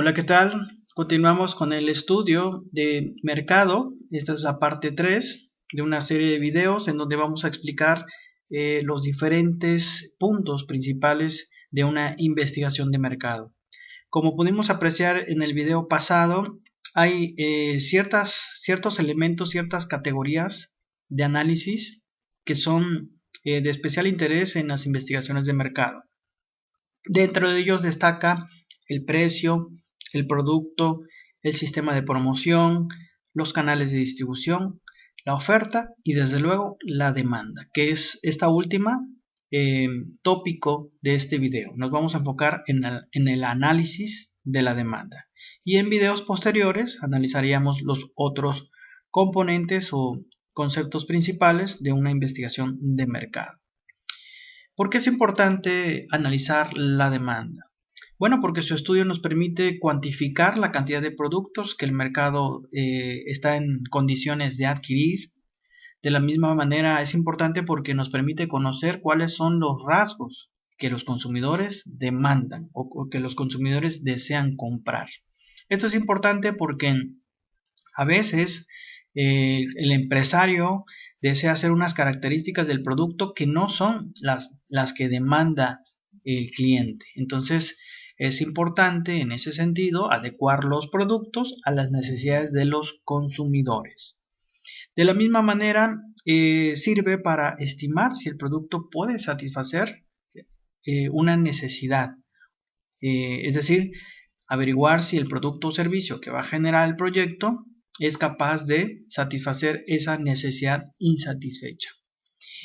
Hola, ¿qué tal? Continuamos con el estudio de mercado. Esta es la parte 3 de una serie de videos en donde vamos a explicar los diferentes puntos principales de una investigación de mercado. Como pudimos apreciar en el video pasado, hay ciertos elementos, ciertas categorías de análisis que son de especial interés en las investigaciones de mercado. Dentro de ellos destaca el precio, el producto, el sistema de promoción, los canales de distribución, la oferta y desde luego la demanda, que es esta última tópico de este video. Nos vamos a enfocar en el análisis de la demanda y en videos posteriores analizaríamos los otros componentes o conceptos principales de una investigación de mercado. ¿Por qué es importante analizar la demanda? Bueno, porque su estudio nos permite cuantificar la cantidad de productos que el mercado está en condiciones de adquirir. De la misma manera es importante porque nos permite conocer cuáles son los rasgos que los consumidores demandan o que los consumidores desean comprar. Esto es importante porque a veces el empresario desea hacer unas características del producto que no son las que demanda el cliente. Entonces es importante en ese sentido adecuar los productos a las necesidades de los consumidores. De la misma manera sirve para estimar si el producto puede satisfacer una necesidad. Es decir, averiguar si el producto o servicio que va a generar el proyecto es capaz de satisfacer esa necesidad insatisfecha.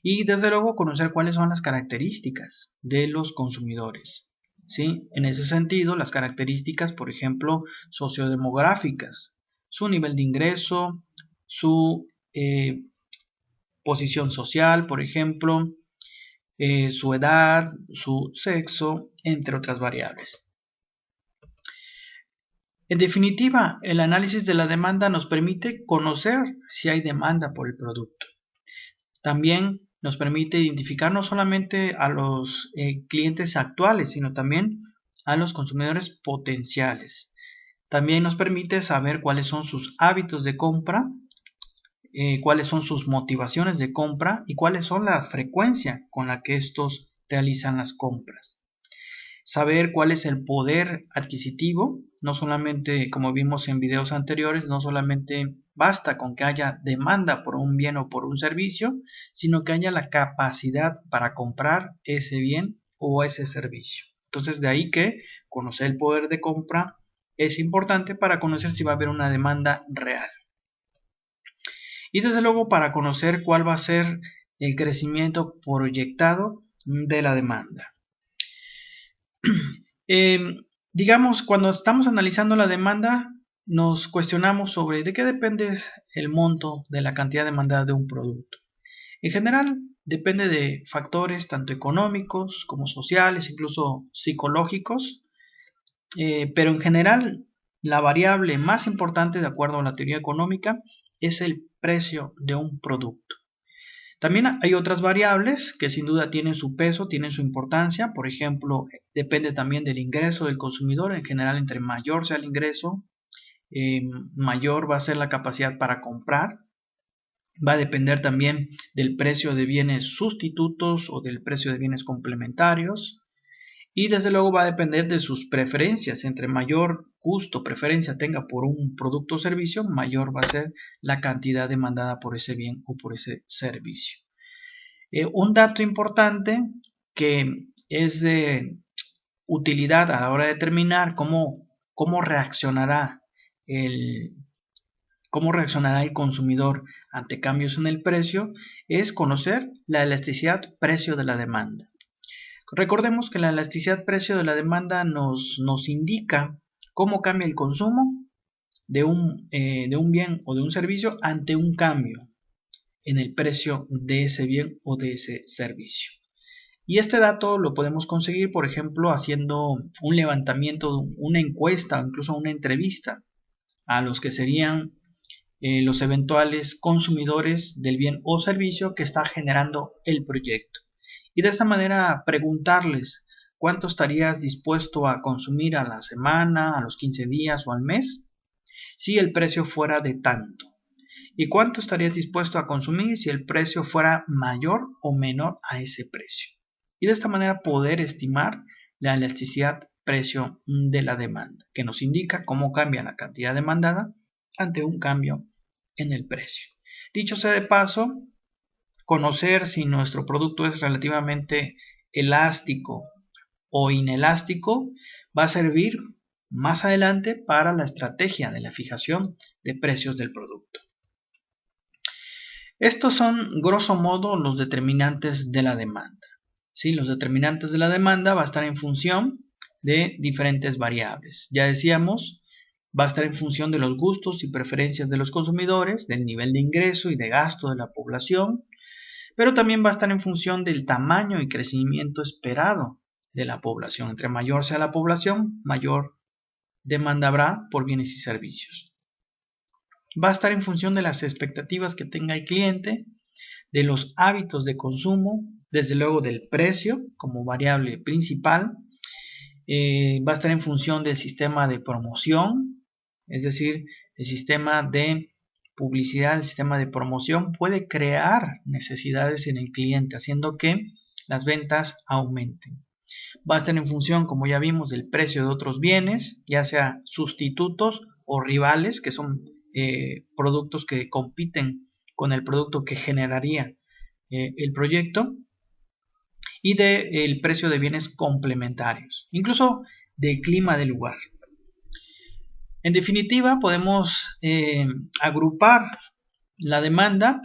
Y desde luego conocer cuáles son las características de los consumidores. ¿Sí? En ese sentido, las características, por ejemplo, sociodemográficas, su nivel de ingreso, su posición social, por ejemplo, su edad, su sexo, entre otras variables. En definitiva, el análisis de la demanda nos permite conocer si hay demanda por el producto. También nos permite identificar no solamente a los clientes actuales, sino también a los consumidores potenciales. También nos permite saber cuáles son sus hábitos de compra, cuáles son sus motivaciones de compra y cuáles son la frecuencia con la que estos realizan las compras. Saber cuál es el poder adquisitivo, no solamente como vimos en videos anteriores, no solamente basta con que haya demanda por un bien o por un servicio, sino que haya la capacidad para comprar ese bien o ese servicio. Entonces de ahí que conocer el poder de compra es importante para conocer si va a haber una demanda real. Y desde luego para conocer cuál va a ser el crecimiento proyectado de la demanda. Digamos, cuando estamos analizando la demanda, nos cuestionamos sobre de qué depende el monto de la cantidad demandada de un producto. En general, depende de factores tanto económicos como sociales, incluso psicológicos, pero en general, la variable más importante, de acuerdo a la teoría económica, es el precio de un producto. También hay otras variables que sin duda tienen su peso, tienen su importancia. Por ejemplo, depende también del ingreso del consumidor. En general, entre mayor sea el ingreso, mayor va a ser la capacidad para comprar. Va a depender también del precio de bienes sustitutos o del precio de bienes complementarios. Y desde luego va a depender de sus preferencias. Entre mayor gusto, preferencia tenga por un producto o servicio, mayor va a ser la cantidad demandada por ese bien o por ese servicio. Un dato importante que es de utilidad a la hora de determinar cómo reaccionará el consumidor ante cambios en el precio es conocer la elasticidad precio de la demanda. Recordemos que la elasticidad precio de la demanda nos indica cómo cambia el consumo de un bien o de un servicio ante un cambio en el precio de ese bien o de ese servicio. Y este dato lo podemos conseguir, por ejemplo, haciendo un levantamiento, una encuesta, incluso una entrevista a los que serían los eventuales consumidores del bien o servicio que está generando el proyecto. Y de esta manera preguntarles ¿Cuánto estarías dispuesto a consumir a la semana, a los 15 días o al mes si el precio fuera de tanto? ¿Y cuánto estarías dispuesto a consumir si el precio fuera mayor o menor a ese precio? Y de esta manera poder estimar la elasticidad precio de la demanda, que nos indica cómo cambia la cantidad demandada ante un cambio en el precio. Dicho sea de paso, conocer si nuestro producto es relativamente elástico o inelástico va a servir más adelante para la estrategia de la fijación de precios del producto. Estos son, grosso modo, los determinantes de la demanda. ¿Sí? Los determinantes de la demanda va a estar en función de diferentes variables. Ya decíamos, va a estar en función de los gustos y preferencias de los consumidores, del nivel de ingreso y de gasto de la población, pero también va a estar en función del tamaño y crecimiento esperado de la población. Entre mayor sea la población, mayor demanda habrá por bienes y servicios. Va a estar en función de las expectativas que tenga el cliente, de los hábitos de consumo, desde luego del precio como variable principal. Va a estar en función del sistema de promoción, es decir, el sistema de publicidad, el sistema de promoción puede crear necesidades en el cliente, haciendo que las ventas aumenten. Va a estar en función, como ya vimos, del precio de otros bienes, ya sea sustitutos o rivales, que son productos que compiten con el producto que generaría el proyecto, y del precio de bienes complementarios, incluso del clima del lugar. En definitiva, podemos agrupar la demanda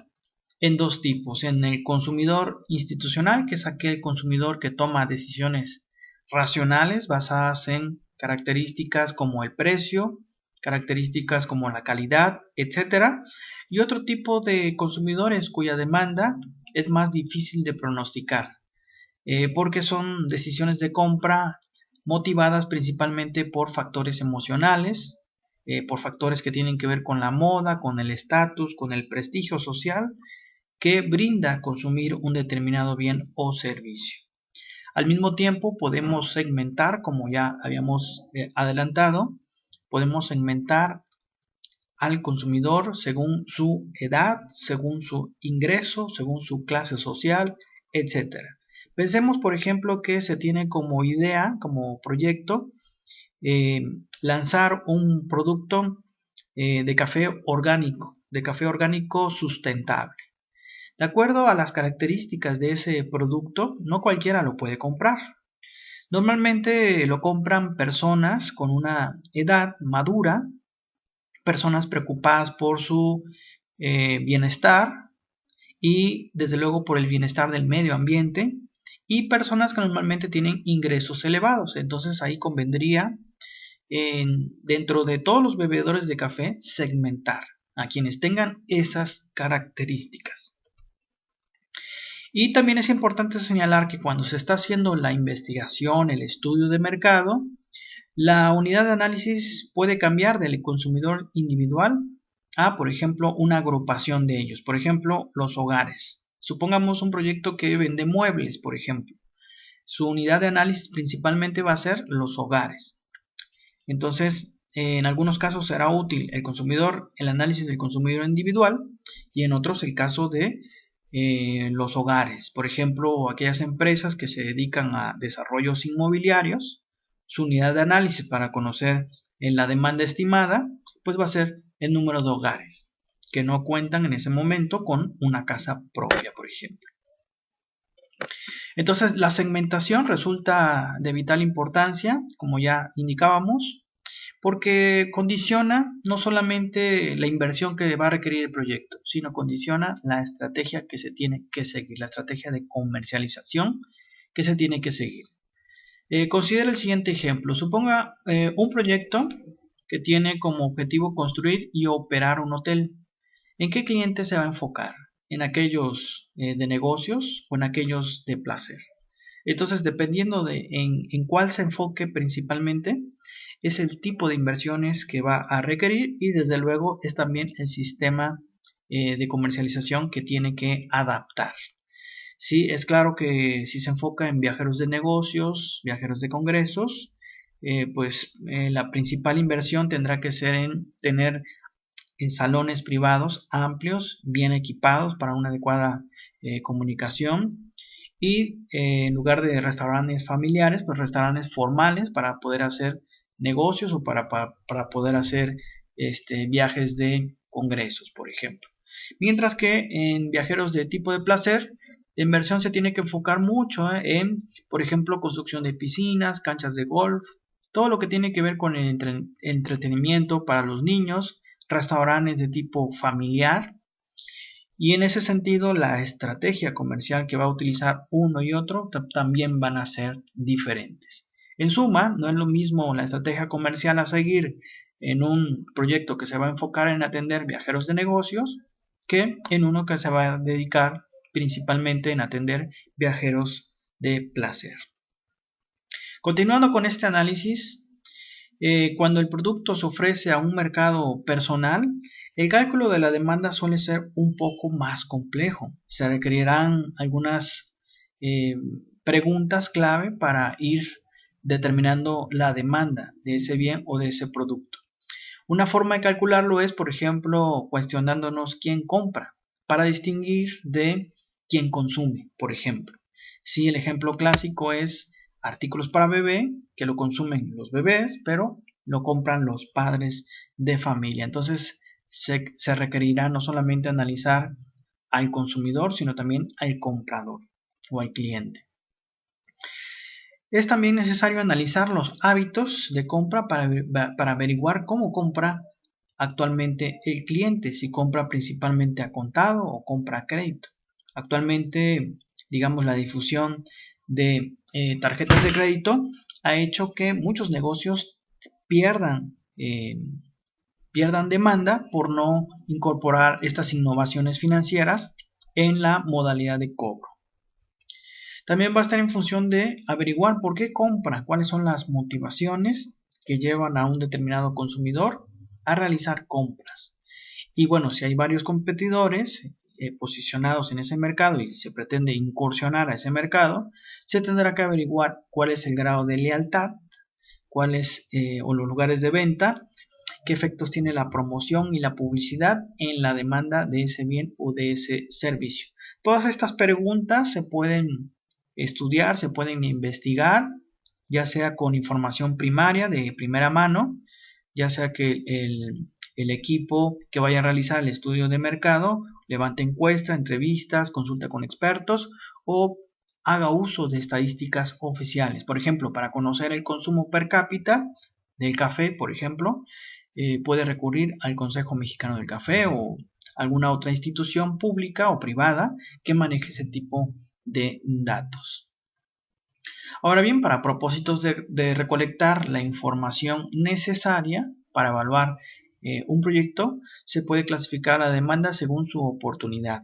en dos tipos: en el consumidor institucional, que es aquel consumidor que toma decisiones racionales basadas en características como el precio, características como la calidad, etc. Y otro tipo de consumidores cuya demanda es más difícil de pronosticar, porque son decisiones de compra motivadas principalmente por factores emocionales, por factores que tienen que ver con la moda, con el estatus, con el prestigio social que brinda consumir un determinado bien o servicio. Al mismo tiempo podemos segmentar, como ya habíamos adelantado, podemos segmentar al consumidor según su edad, según su ingreso, según su clase social, etc. Pensemos, por ejemplo, que se tiene como idea, como proyecto, lanzar un producto de café orgánico sustentable. De acuerdo a las características de ese producto, no cualquiera lo puede comprar. Normalmente lo compran personas con una edad madura, personas preocupadas por su bienestar y desde luego por el bienestar del medio ambiente, y personas que normalmente tienen ingresos elevados. Entonces ahí convendría, dentro de todos los bebedores de café, segmentar a quienes tengan esas características. Y también es importante señalar que cuando se está haciendo la investigación, el estudio de mercado, la unidad de análisis puede cambiar del consumidor individual a, por ejemplo, una agrupación de ellos. Por ejemplo, los hogares. Supongamos un proyecto que vende muebles, por ejemplo. Su unidad de análisis principalmente va a ser los hogares. Entonces, en algunos casos será útil el análisis del consumidor individual, y en otros el caso de los hogares. Por ejemplo, aquellas empresas que se dedican a desarrollos inmobiliarios, su unidad de análisis para conocer la demanda estimada, pues va a ser el número de hogares que no cuentan en ese momento con una casa propia, por ejemplo. Entonces, la segmentación resulta de vital importancia, como ya indicábamos, porque condiciona no solamente la inversión que va a requerir el proyecto, sino condiciona la estrategia que se tiene que seguir, la estrategia de comercialización que se tiene que seguir. Considera el siguiente ejemplo. Suponga un proyecto que tiene como objetivo construir y operar un hotel. ¿En qué cliente se va a enfocar? ¿En aquellos de negocios o en aquellos de placer? Entonces, dependiendo de en cuál se enfoque principalmente, es el tipo de inversiones que va a requerir, y desde luego es también el sistema de comercialización que tiene que adaptar. Sí, es claro que si se enfoca en viajeros de negocios, viajeros de congresos, la principal inversión tendrá que ser en tener en salones privados amplios, bien equipados para una adecuada comunicación y en lugar de restaurantes familiares, pues restaurantes formales para poder hacer negocios o para poder hacer viajes de congresos, por ejemplo. Mientras que en viajeros de tipo de placer, la inversión se tiene que enfocar mucho en, por ejemplo, construcción de piscinas, canchas de golf, todo lo que tiene que ver con el entretenimiento para los niños, restaurantes de tipo familiar, y en ese sentido la estrategia comercial que va a utilizar uno y otro también van a ser diferentes. En suma, no es lo mismo la estrategia comercial a seguir en un proyecto que se va a enfocar en atender viajeros de negocios que en uno que se va a dedicar principalmente en atender viajeros de placer. Continuando con este análisis, cuando el producto se ofrece a un mercado personal, el cálculo de la demanda suele ser un poco más complejo. Se requerirán algunas preguntas clave para ir determinando la demanda de ese bien o de ese producto. Una forma de calcularlo es, por ejemplo, cuestionándonos quién compra para distinguir de quién consume, por ejemplo. Si el ejemplo clásico es artículos para bebé, que lo consumen los bebés, pero lo compran los padres de familia. Entonces se requerirá no solamente analizar al consumidor, sino también al comprador o al cliente. Es también necesario analizar los hábitos de compra para averiguar cómo compra actualmente el cliente, si compra principalmente a contado o compra a crédito. Actualmente, digamos, la difusión de tarjetas de crédito ha hecho que muchos negocios pierdan, pierdan demanda por no incorporar estas innovaciones financieras en la modalidad de cobro. También va a estar en función de averiguar por qué compra, cuáles son las motivaciones que llevan a un determinado consumidor a realizar compras. Y bueno, si hay varios competidores posicionados en ese mercado y se pretende incursionar a ese mercado, se tendrá que averiguar cuál es el grado de lealtad, cuáles o los lugares de venta, qué efectos tiene la promoción y la publicidad en la demanda de ese bien o de ese servicio. Todas estas preguntas se pueden estudiar, se pueden investigar, ya sea con información primaria de primera mano, ya sea que el equipo que vaya a realizar el estudio de mercado levante encuestas, entrevistas, consulta con expertos o haga uso de estadísticas oficiales. Por ejemplo, para conocer el consumo per cápita del café, por ejemplo, puede recurrir al Consejo Mexicano del Café o alguna otra institución pública o privada que maneje ese tipo de datos. Ahora bien, para propósitos de recolectar la información necesaria para evaluar un proyecto, se puede clasificar la demanda según su oportunidad.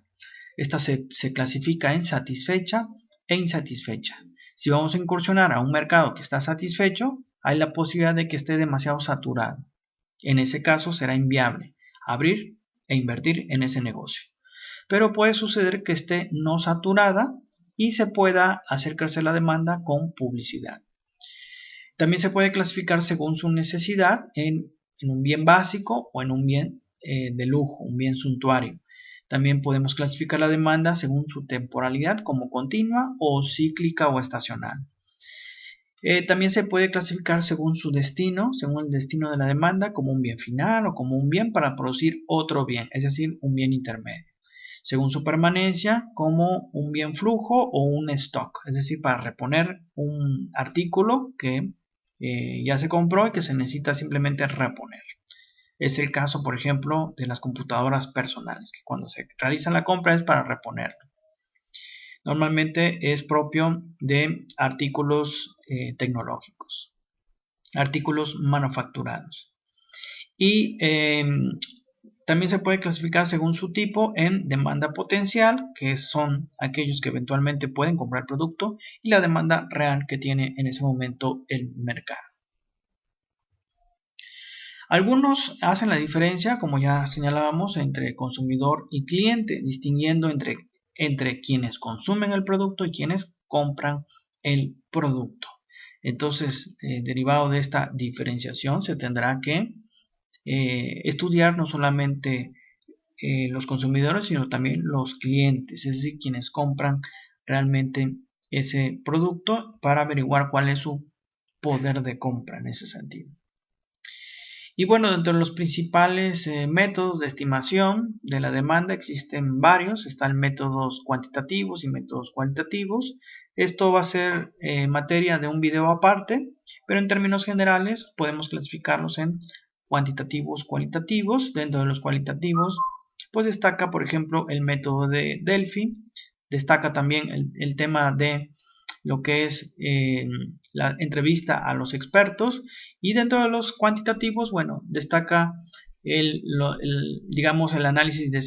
Esta se clasifica en satisfecha e insatisfecha. Si vamos a incursionar a un mercado que está satisfecho, hay la posibilidad de que esté demasiado saturado. En ese caso será inviable abrir e invertir en ese negocio. Pero puede suceder que esté no saturada y se pueda hacer crecer la demanda con publicidad. También se puede clasificar según su necesidad en un bien básico o en un bien de lujo, un bien suntuario. También podemos clasificar la demanda según su temporalidad como continua o cíclica o estacional. También se puede clasificar según su destino, según el destino de la demanda, como un bien final o como un bien para producir otro bien, es decir, un bien intermedio. Según su permanencia, como un bien flujo o un stock, es decir, para reponer un artículo que ya se compró y que se necesita simplemente reponer. Es el caso, por ejemplo, de las computadoras personales, que cuando se realiza la compra es para reponerlo. Normalmente es propio de artículos tecnológicos, artículos manufacturados. Y también se puede clasificar según su tipo en demanda potencial, que son aquellos que eventualmente pueden comprar el producto, y la demanda real que tiene en ese momento el mercado. Algunos hacen la diferencia, como ya señalábamos, entre consumidor y cliente, distinguiendo entre entre quienes consumen el producto y quienes compran el producto. Entonces, derivado de esta diferenciación, se tendrá que estudiar no solamente los consumidores, sino también los clientes, es decir, quienes compran realmente ese producto, para averiguar cuál es su poder de compra en ese sentido. Y bueno, dentro de los principales métodos de estimación de la demanda existen varios. Están métodos cuantitativos y métodos cualitativos. Esto va a ser materia de un video aparte, pero en términos generales podemos clasificarlos en cuantitativos, cualitativos. Dentro de los cualitativos pues destaca, por ejemplo, el método de Delphi. Destaca también el tema de lo que es la entrevista a los expertos, y dentro de los cuantitativos, bueno, destaca digamos, el análisis de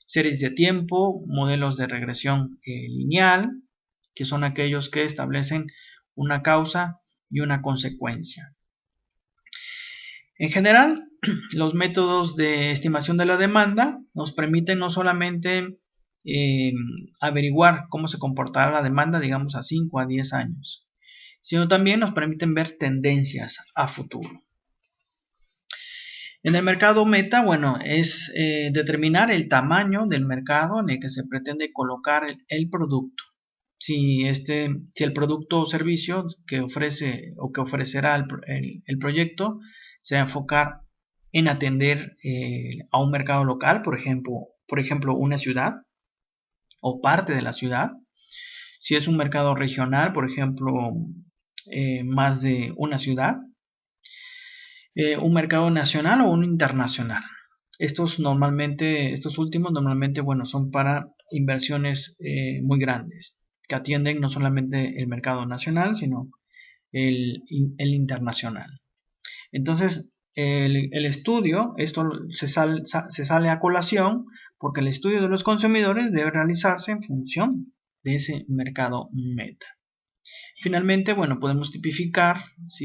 series de tiempo, modelos de regresión lineal, que son aquellos que establecen una causa y una consecuencia. En general, los métodos de estimación de la demanda nos permiten no solamente averiguar cómo se comportará la demanda, digamos, a 5 a 10 años, sino también nos permiten ver tendencias a futuro. En el mercado meta, bueno, es determinar el tamaño del mercado en el que se pretende colocar el producto. Si el producto o servicio que ofrece o que ofrecerá el proyecto se va a enfocar en atender a un mercado local, por ejemplo, una ciudad o parte de la ciudad. Si es un mercado regional, por ejemplo, más de una ciudad. Un mercado nacional o un internacional. Estos últimos normalmente, bueno, son para inversiones muy grandes, que atienden no solamente el mercado nacional, sino el internacional. Entonces, el estudio, esto se sale a colación, porque el estudio de los consumidores debe realizarse en función de ese mercado meta. Finalmente, bueno, podemos tipificar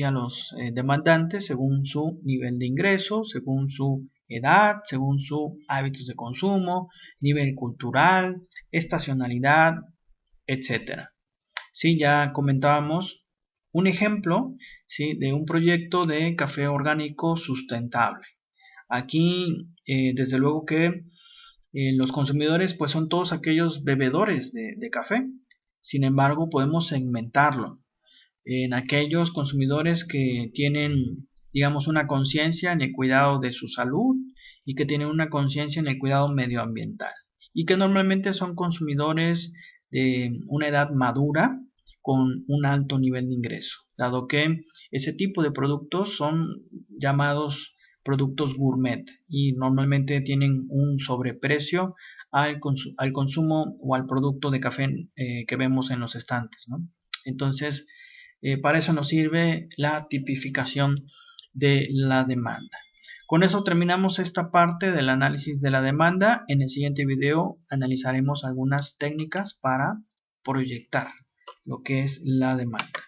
a los demandantes según su nivel de ingreso, según su edad, según sus hábitos de consumo, nivel cultural, estacionalidad, etc. Sí, ya comentábamos un ejemplo, ¿sí?, de un proyecto de café orgánico sustentable. Aquí, desde luego que los consumidores pues son todos aquellos bebedores de café. Sin embargo, podemos segmentarlo en aquellos consumidores que tienen, digamos, una conciencia en el cuidado de su salud y que tienen una conciencia en el cuidado medioambiental, y que normalmente son consumidores de una edad madura con un alto nivel de ingreso, dado que ese tipo de productos son llamados productos gourmet y normalmente tienen un sobreprecio al consumo o al producto de café que vemos en los estantes, ¿no? Entonces, para eso nos sirve la tipificación de la demanda. Con eso terminamos esta parte del análisis de la demanda. En el siguiente video analizaremos algunas técnicas para proyectar lo que es la demanda.